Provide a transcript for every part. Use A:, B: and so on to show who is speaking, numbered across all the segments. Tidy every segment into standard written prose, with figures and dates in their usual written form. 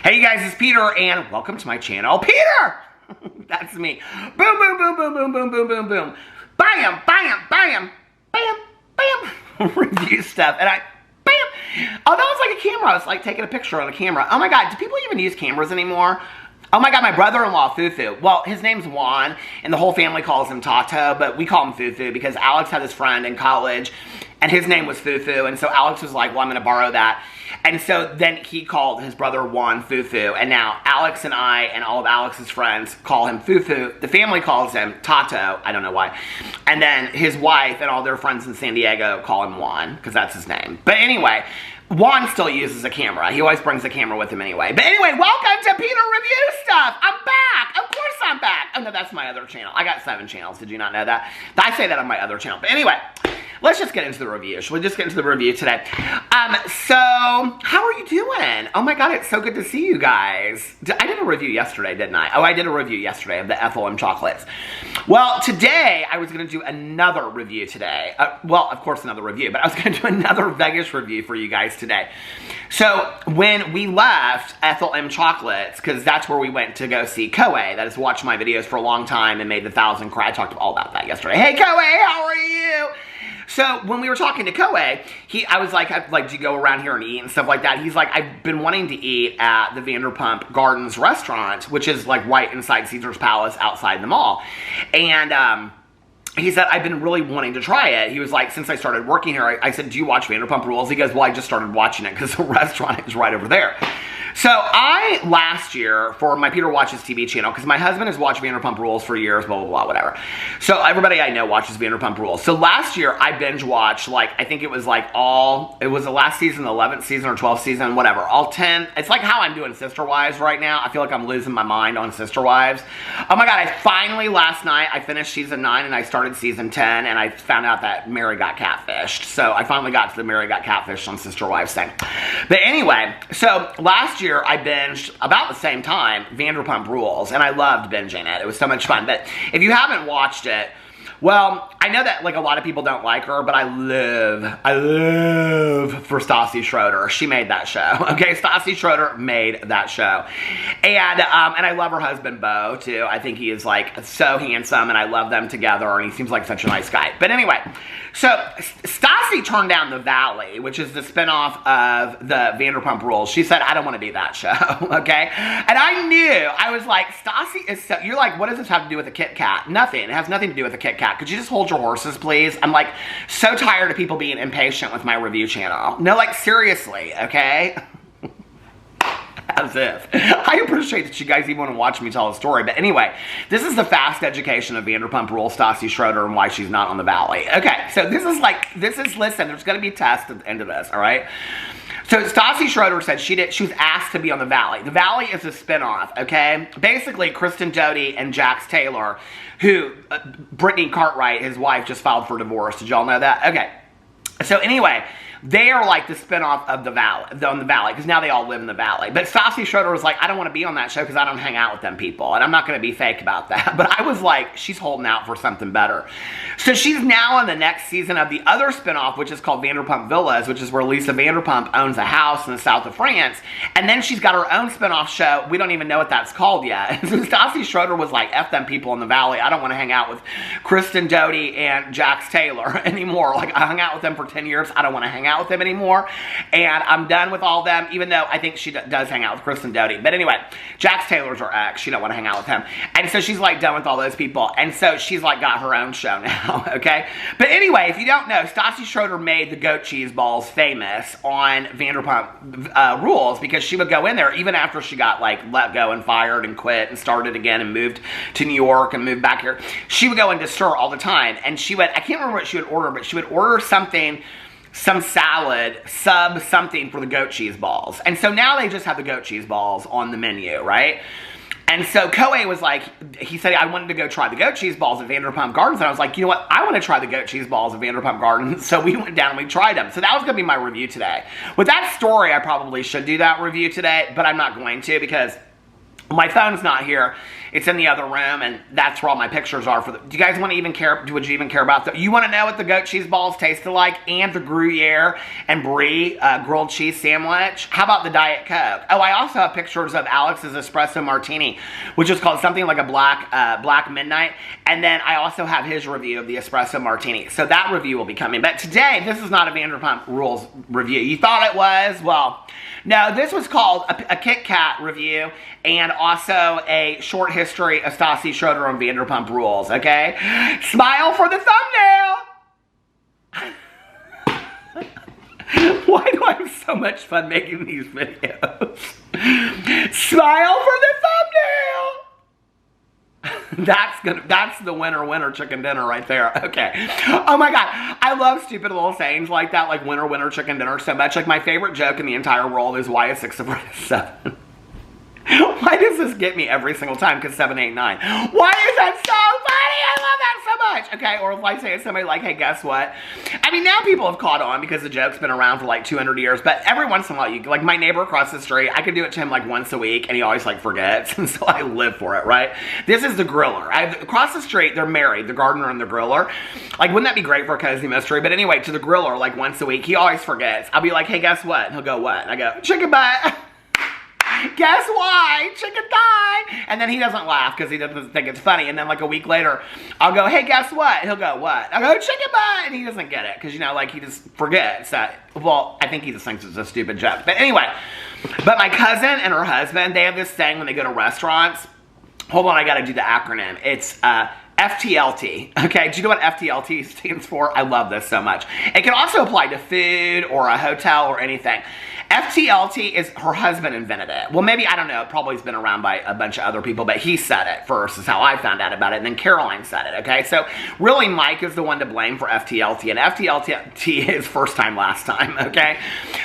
A: Hey you guys, it's Peter and welcome to my channel. Peter! That's me. Boom, boom, boom, boom, boom, boom, boom, boom, boom. Bam, bam, bam, bam, bam. Review stuff. And bam. Oh, that was like a camera. I was like taking a picture on a camera. Oh my God, do people even use cameras anymore? Oh my God, my brother-in-law, Fufu. Well, his name's Juan, and the whole family calls him Tato, but we call him Fufu because Alex had his friend in college, and his name was Fufu, and so Alex was like, well, I'm going to borrow that. And so then he called his brother Juan Fufu, and now Alex and I and all of Alex's friends call him Fufu. The family calls him Tato, I don't know why. And then his wife and all their friends in San Diego call him Juan, because that's his name. But anyway, Juan still uses a camera. He always brings a camera with him anyway. But anyway, welcome to Peter Review Stuff. I'm back. Of course I'm back. Oh no, that's my other channel. I got 7 channels. Did you not know that? I say that on my other channel. But anyway, let's just get into the review. Shall we just get into the review today? So, how are you doing? Oh my God, it's so good to see you guys. I did a review yesterday, didn't I? Oh, I did a review yesterday of the FOM chocolates. Well, today, I was going to do another review today. Well, of course, another review, but I was going to do another Vegas review for you guys today. So, when we left Ethel M Chocolates, because that's where we went to go see Koei, that has watched my videos for a long time and made the 1,000 cry. I talked all about that yesterday. Hey, Koei, how are you? So, when we were talking to Koei, I was like, do you go around here and eat and stuff like that? He's like, I've been wanting to eat at the Vanderpump Gardens restaurant, which is like right inside Caesar's Palace outside the mall. And, he said, I've been really wanting to try it. He was like, since I started working here, I said, do you watch Vanderpump Rules? He goes, well, I just started watching it because the restaurant is right over there. So last year, for my Peter Watches TV channel, because my husband has watched Vanderpump Rules for years, blah, blah, blah, whatever. So everybody I know watches Vanderpump Rules. So last year, I binge watched, like, I think it was like it was the last season, the 11th season or 12th season, whatever. All 10. It's like how I'm doing Sister Wives right now. I feel like I'm losing my mind on Sister Wives. Oh my God, last night, I finished season 9 and I started season 10, and I found out that Mary got catfished. So I finally got to the Mary got catfished on Sister Wives thing. But anyway, so last year, I binged about the same time Vanderpump Rules, and I loved binging it. It was so much fun. But if you haven't watched it, well, I know that like a lot of people don't like her, but I live for Stassi Schroeder. She made that show. Okay, Stassi Schroeder made that show. And I love her husband, Bo, too. I think he is like so handsome, and I love them together, and he seems like such a nice guy. But anyway, so Stassi turned down The Valley, which is the spinoff of the Vanderpump Rules. She said, I don't want to be that show, okay? And I was like, Stassi is so, you're like, what does this have to do with a Kit Kat? Nothing. It has nothing to do with a Kit Kat. Could you just hold your horses, please? I'm like so tired of people being impatient with my review channel. No, like seriously, okay? As if. I appreciate that you guys even want to watch me tell a story. But anyway, this is the fast education of Vanderpump Rules, Stassi Schroeder, and why she's not on The Valley. Okay, so listen, there's going to be tests at the end of this, all right? So Stassi Schroeder said she was asked to be on The Valley. The Valley is a spinoff, okay? Basically, Kristen Doute and Jax Taylor, who, Brittany Cartwright, his wife, just filed for divorce. Did y'all know that? Okay. So anyway, they are like the spinoff of The Valley, on The Valley, because now they all live in The Valley. But Stassi Schroeder was like, I don't want to be on that show because I don't hang out with them people, and I'm not going to be fake about that. But I was like, she's holding out for something better. So she's now on the next season of the other spinoff, which is called Vanderpump Villas, which is where Lisa Vanderpump owns a house in the south of France. And then she's got her own spinoff show. We don't even know what that's called yet. So Stassi Schroeder was like, F them people in The Valley. I don't want to hang out with Kristen Doute and Jax Taylor anymore. Like, I hung out with them for 10 years. I don't want to hang out with them anymore. And I'm done with all of them, even though I think she does hang out with Kristen Doute. But anyway, Jax Taylor's her ex. She don't want to hang out with him. And so she's like done with all those people. And so she's like got her own show now, okay? But anyway, if you don't know, Stassi Schroeder made the goat cheese balls famous on Vanderpump Rules because she would go in there even after she got like let go and fired and quit and started again and moved to New York and moved back here. She would go into Stir all the time. And she would, I can't remember what she would order, but she would order something, some salad, something for the goat cheese balls. And so now they just have the goat cheese balls on the menu, right? And so Koei was like, he said, I wanted to go try the goat cheese balls at Vanderpump Gardens. And I was like, you know what? I want to try the goat cheese balls at Vanderpump Gardens. So we went down and we tried them. So that was going to be my review today. With that story, I probably should do that review today, but I'm not going to because My phone's not here. It's in the other room, and that's where all my pictures are. Do you guys want to even care? Would you even care about that? You want to know what the goat cheese balls tasted like, and the Gruyere and Brie grilled cheese sandwich? How about the Diet Coke? Oh, I also have pictures of Alex's espresso martini, which is called something like a black midnight. And then I also have his review of the espresso martini. So that review will be coming. But today, this is not a Vanderpump Rules review. You thought it was? Well, no, this was called a Kit Kat review, and also a short history of Stassi Schroeder on Vanderpump Rules, okay? Smile for the thumbnail! Why do I have so much fun making these videos? Smile for the thumbnail! That's the winner chicken dinner right there. Okay. Oh my God. I love stupid little sayings like that, like winner chicken dinner so much. Like my favorite joke in the entire world is why is 6 afraid of 7? Why does this get me every single time? Because 7, 8, 9. Why is that so funny? I love that so much. Okay, or if I say to somebody like, hey, guess what? I mean, now people have caught on because the joke's been around for like 200 years, but every once in a while, like my neighbor across the street, I could do it to him like once a week, and he always like forgets, and so I live for it, right? This is the griller. Across the street, they're married, the gardener and the griller. Like, wouldn't that be great for a cozy mystery? But anyway, to the griller, like once a week, he always forgets. I'll be like, hey, guess what? And he'll go, what? And I go, chicken butt. Guess why? Chicken thigh. And then he doesn't laugh because he doesn't think it's funny. And then like a week later, I'll go, hey, guess what? He'll go, what? I'll go, chicken butt. And he doesn't get it because, you know, like he just forgets that. Well, I think he just thinks it's a stupid joke. But anyway, but my cousin and her husband, they have this thing when they go to restaurants. Hold on, I got to do the acronym. It's FTLT, okay? Do you know what FTLT stands for? I love this so much. It can also apply to food or a hotel or anything. FTLT is her husband invented it. Well, maybe, I don't know, it probably has been around by a bunch of other people, but he said it first is how I found out about it, and then Caroline said it, okay? So really, Mike is the one to blame for FTLT, and FTLT is first time, last time, okay?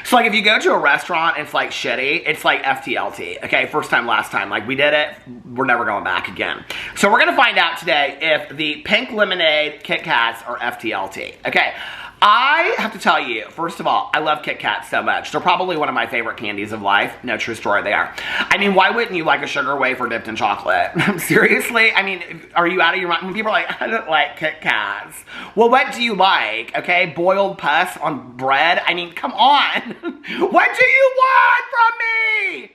A: So like if you go to a restaurant and it's like shitty, it's like FTLT, okay? First time, last time. Like we did it, we're never going back again. So we're gonna find out today if the pink lemonade Kit Kats are FTLT, okay? I have to tell you, first of all, I love Kit Kats so much. They're probably one of my favorite candies of life. No, true story, they are. I mean, why wouldn't you like a sugar wafer dipped in chocolate? Seriously? I mean, are you out of your mind? When people are like, I don't like Kit Kats. Well, what do you like, okay? Boiled pus on bread? I mean, come on. What do you want from me?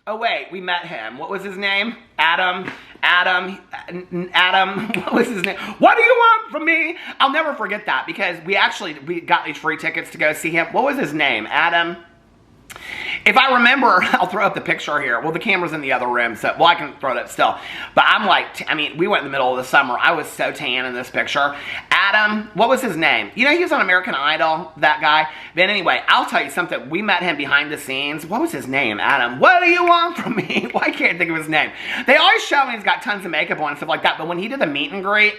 A: Oh, wait, we met him. What was his name? Adam, what was his name? What do you want from me? I'll never forget that because we got these free tickets to go see him. What was his name? Adam? If I remember, I'll throw up the picture here. Well, the camera's in the other room, so, well, I can throw it up still. But I'm like, I mean, we went in the middle of the summer. I was so tan in this picture. Adam, what was his name? You know, he was on American Idol, that guy. But anyway, I'll tell you something. We met him behind the scenes. What was his name? Adam. What do you want from me? Well, I can't think of his name. They always show me he's got tons of makeup on and stuff like that. But when he did the meet and greet,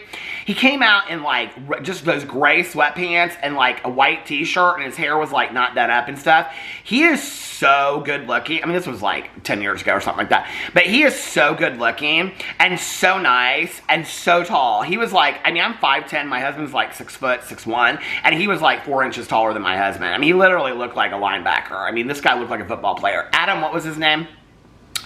A: he came out in like just those gray sweatpants and like a white t-shirt, and his hair was like not done up and stuff. He is so good looking. I mean, this was like 10 years ago or something like that. But he is so good looking and so nice and so tall. He was like, I mean, I'm 5'10". My husband's like 6 foot, 6'1", and he was like 4 inches taller than my husband. I mean, he literally looked like a linebacker. I mean, this guy looked like a football player. Adam, what was his name?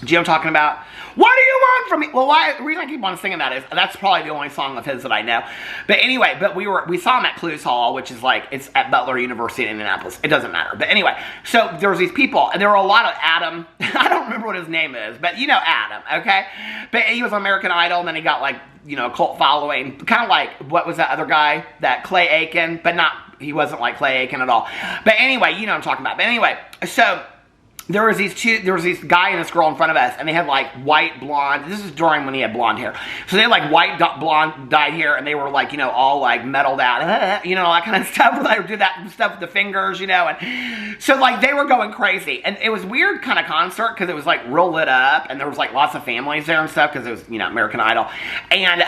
A: Do you know what I'm talking about? What do you want from me? Well, the reason I keep on singing that is that's probably the only song of his that I know. But anyway, we saw him at Clues Hall, which is like, it's at Butler University in Indianapolis. It doesn't matter. But anyway, so there was these people, and there were a lot of Adam. I don't remember what his name is, but you know Adam, okay? But he was on American Idol, and then he got like, you know, a cult following. Kind of like, what was that other guy? That Clay Aiken, but he wasn't like Clay Aiken at all. But anyway, you know what I'm talking about. But anyway, so there was this guy and this girl in front of us, and they had like white blonde. This is during when he had blonde hair. So they had like white blonde dyed hair, and they were like, you know, all like metalled out, you know, all that kind of stuff. They would do that stuff with the fingers, you know, and so like they were going crazy, and it was weird kind of concert because it was like real lit up, and there was like lots of families there and stuff because it was, you know, American Idol, and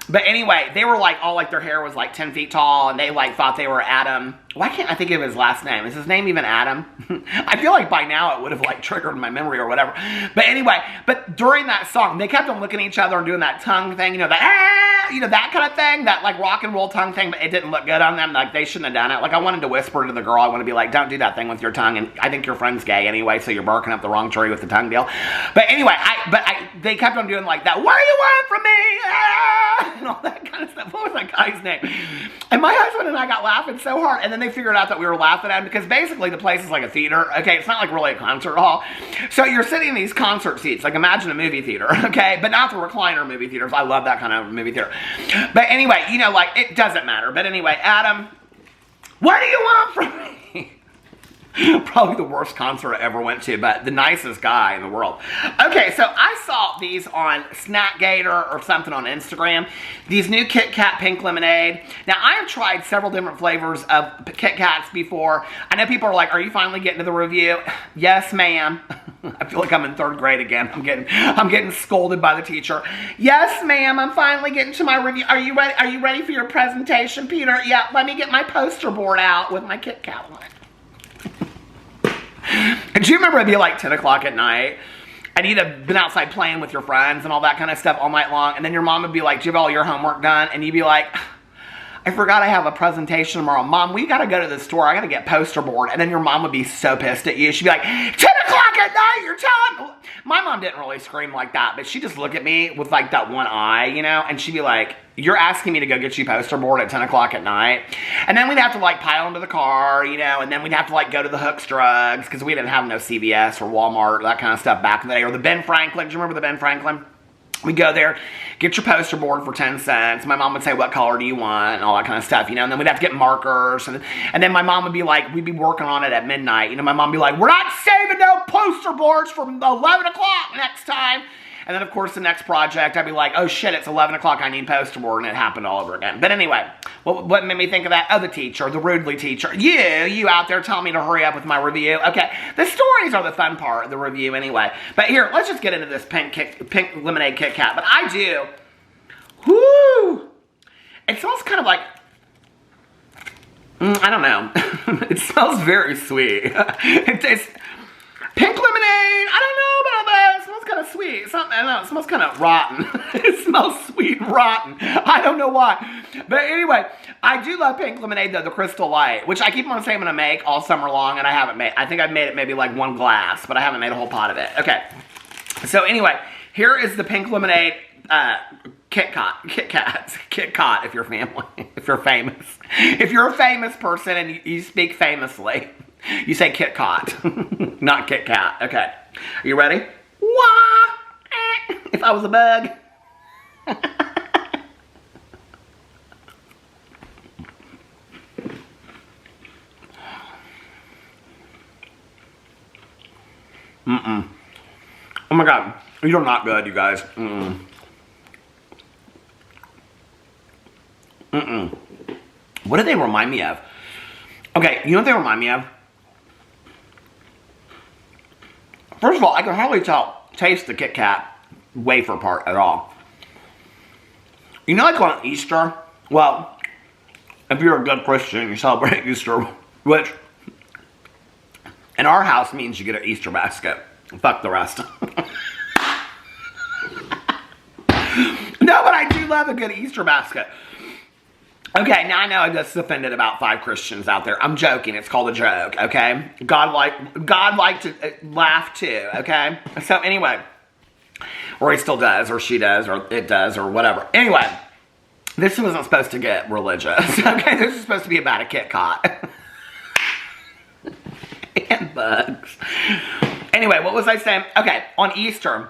A: but anyway, they were like all like their hair was like 10 feet tall, and they like thought they were Adam. Why can't I think of his last name? Is his name even Adam? I feel like by now it would have like triggered my memory or whatever. But anyway, but during that song, they kept on looking at each other and doing that tongue thing, you know, that You know, that kind of thing, that like rock and roll tongue thing, but it didn't look good on them. Like they shouldn't have done it. Like I wanted to whisper to the girl, I want to be like, don't do that thing with your tongue. And I think your friend's gay anyway, so you're barking up the wrong tree with the tongue deal. But anyway, they kept on doing like that. What do you want from me? Ah! And all that kind of stuff. What was that guy's name? And my husband and I got laughing so hard. And then they figured out that we were laughing at him because basically the place is like a theater. Okay, it's not like really a concert hall. So you're sitting in these concert seats. Like imagine a movie theater. Okay, but not the recliner movie theaters. I love that kind of movie theater. But anyway, you know, like it doesn't matter. But anyway, Adam, what do you want from me? Probably the worst concert I ever went to, but the nicest guy in the world. Okay, so I saw these on Snackgator or something on Instagram. These new Kit Kat pink lemonade. Now, I have tried several different flavors of Kit Kats before. I know people are like, are you finally getting to the review? Yes, ma'am. I feel like I'm in third grade again. I'm getting scolded by the teacher. Yes, ma'am, I'm finally getting to my review. Are you ready? Are you ready for your presentation, Peter? Yeah, let me get my poster board out with my Kit Kat on it. And do you remember it'd be like 10 o'clock at night and you'd have been outside playing with your friends and all that kind of stuff all night long, and then your mom would be like, do you have all your homework done? And you'd be like, I forgot I have a presentation tomorrow. Mom, we gotta go to the store. I gotta get poster board. And then your mom would be so pissed at you. She'd be like, 10 o'clock at night, you're telling me. My mom didn't really scream like that, but she'd just look at me with like that one eye, you know, and she'd be like, you're asking me to go get you poster board at 10 o'clock at night. And then we'd have to like pile into the car, you know, and then we'd have to like go to the Hooks Drugs because we didn't have no CVS or Walmart, that kind of stuff back in the day. Or the Ben Franklin. Do you remember the Ben Franklin? We go there, get your poster board for 10 cents. My mom would say, what color do you want? And all that kind of stuff, you know. And then we'd have to get markers. And then my mom would be like, we'd be working on it at midnight. You know, my mom would be like, we're not saving no poster boards from 11 o'clock next time. And then, of course, the next project, I'd be like, oh, shit, it's 11 o'clock, I need poster board. And it happened all over again. But anyway, what made me think of that? Oh, the teacher, the rudely teacher. You out there telling me to hurry up with my review. Okay, the stories are the fun part of the review anyway. But here, let's just get into this pink lemonade Kit Kat. But I do, whoo, it smells kind of like, I don't know. It smells very sweet. It tastes, pink lemonade, I don't know about that. It smells kind of sweet. I don't know, it smells kind of rotten. It smells sweet and rotten. I don't know why. But anyway, I do love pink lemonade though, the Crystal Light, which I keep on saying I'm going to make all summer long, and I haven't made. I think I've made it maybe like one glass, but I haven't made a whole pot of it. Okay. So anyway, here is the pink lemonade Kit Kat if you're family, if you're famous. If you're a famous person and you speak famously, you say Kit Kat, not Kit Kat. Okay. Are you ready? Wah! If I was a bug. Oh my God. These are not good, you guys. What do they remind me of? Okay, you know what they remind me of? First of all, I can hardly taste the Kit Kat wafer part at all. You know, like on Easter? Well, if you're a good Christian, you celebrate Easter, which in our house means you get an Easter basket. Fuck the rest. No, but I do love a good Easter basket. Okay, now I know I just offended about 5 Christians out there. I'm joking. It's called a joke, okay? God liked to laugh too, okay? So anyway, or he still does, or she does, or it does, or whatever. Anyway, this wasn't supposed to get religious, okay? This is supposed to be about a Kit Kat. And bugs. Anyway, what was I saying? Okay, on Easter,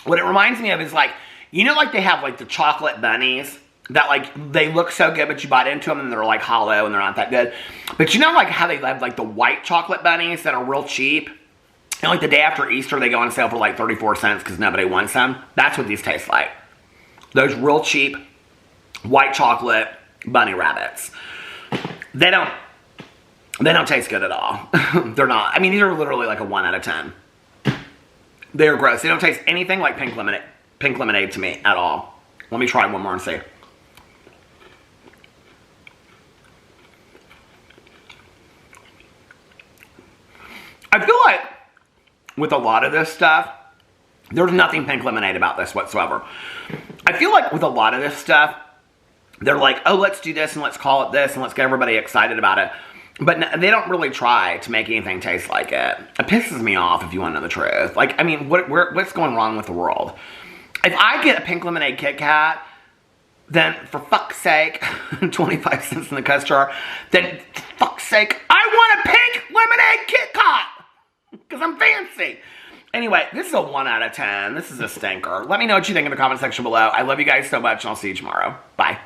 A: what it reminds me of is like, you know, like they have like the chocolate bunnies that like, they look so good, but you bite into them and they're like hollow and they're not that good. But you know like how they have like the white chocolate bunnies that are real cheap? And like the day after Easter, they go on sale for like 34 cents because nobody wants them. That's what these taste like. Those real cheap white chocolate bunny rabbits. They don't taste good at all. They're not. I mean, these are literally like a 1 out of 10. They're gross. They don't taste anything like pink lemonade to me at all. Let me try one more and see. I feel like with a lot of this stuff, there's nothing pink lemonade about this whatsoever. I feel like with a lot of this stuff, they're like, oh, let's do this and let's call it this and let's get everybody excited about it. But they don't really try to make anything taste like it. It pisses me off, if you want to know the truth. Like, I mean, what's going wrong with the world? If I get a pink lemonade Kit Kat, then for fuck's sake, 25 cents in the cuss jar, then for fuck's sake, I want a pink lemonade Kit Kat! Because I'm fancy. Anyway, this is a 1 out of 10. This is a stinker. Let me know what you think in the comment section below. I love you guys so much, and I'll see you tomorrow. Bye.